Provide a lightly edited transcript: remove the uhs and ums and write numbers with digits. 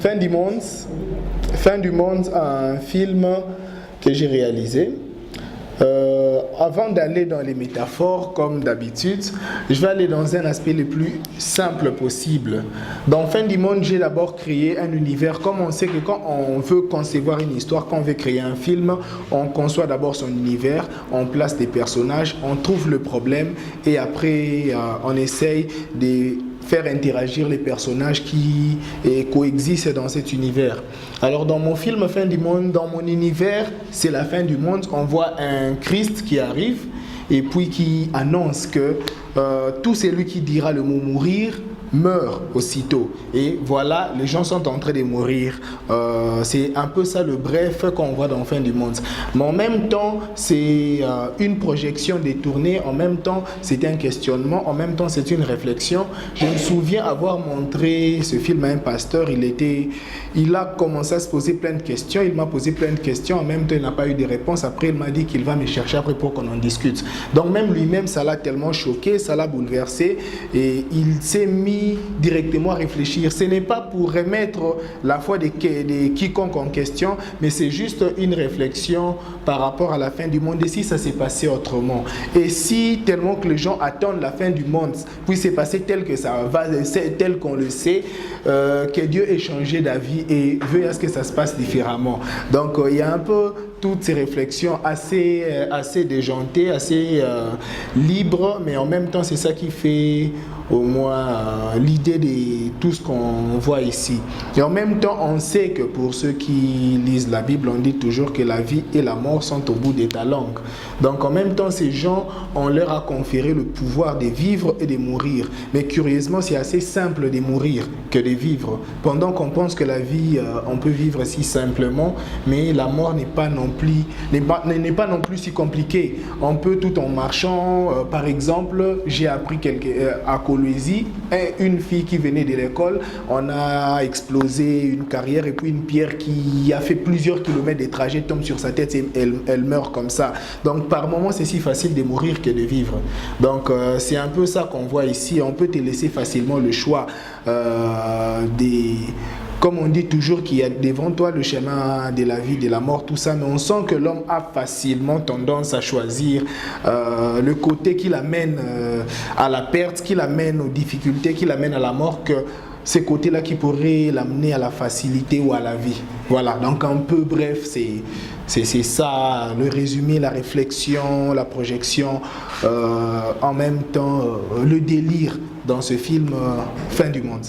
Fin du monde, un film que j'ai réalisé. Avant d'aller dans les métaphores, comme d'habitude, je vais aller dans un aspect le plus simple possible. Dans Fin du monde, j'ai d'abord créé un univers. Comme on sait que quand on veut concevoir une histoire, quand on veut créer un film, on conçoit d'abord son univers, on place des personnages, on trouve le problème et après on essaye de faire interagir les personnages qui coexistent dans cet univers. Alors dans mon film Fin du monde, dans mon univers, c'est la fin du monde. On voit un Christ qui arrive et puis qui annonce que tout celui qui dira le mot mourir meurt aussitôt. Et voilà, les gens sont en train de mourir. C'est un peu ça le bref qu'on voit dans Fin du monde. Mais en même temps, c'est une projection détournée. En même temps, c'est un questionnement. En même temps, c'est une réflexion. Je me souviens avoir montré ce film à un pasteur. Il a commencé à se poser plein de questions. Il m'a posé plein de questions. En même temps, il n'a pas eu de réponse. Après, il m'a dit qu'il va me chercher après pour qu'on en discute. Donc même lui-même, ça l'a tellement choqué, ça l'a bouleversé. Et il s'est mis directement à réfléchir. Ce n'est pas pour remettre la foi de quiconque en question, mais c'est juste une réflexion par rapport à la fin du monde. Et si ça s'est passé autrement? Et si tellement que les gens attendent la fin du monde, puis c'est passé tel que ça va, tel qu'on le sait, que Dieu ait changé d'avis et veut à ce que ça se passe différemment. Donc il y a un peu toutes ces réflexions assez déjantées, assez libres, mais en même temps c'est ça qui fait au moins l'idée de tout ce qu'on voit ici. Et en même temps, on sait que pour ceux qui lisent la Bible, on dit toujours que la vie et la mort sont au bout de ta langue. Donc en même temps, ces gens, on leur a conféré le pouvoir de vivre et de mourir. Mais curieusement, c'est assez simple de mourir que de vivre. Pendant qu'on pense que la vie, on peut vivre si simplement, mais la mort n'est pas non plus si compliquée. On peut tout en marchant, par exemple, j'ai appris à Coloésie, une fille qui venait de l'école, on a explosé une carrière et puis une pierre qui a fait plusieurs kilomètres de trajet tombe sur sa tête et elle meurt comme ça. Donc par moments c'est si facile de mourir que de vivre. Donc c'est un peu ça qu'on voit ici. On peut te laisser facilement le choix comme on dit toujours qu'il y a devant toi le chemin de la vie, de la mort, tout ça, mais on sent que l'homme a facilement tendance à choisir le côté qui l'amène à la perte, qui l'amène aux difficultés, qui l'amène à la mort, que ces côtés-là qui pourraient l'amener à la facilité ou à la vie. Voilà, donc un peu bref, c'est ça, le résumé, la réflexion, la projection, en même temps le délire dans ce film Fin du monde.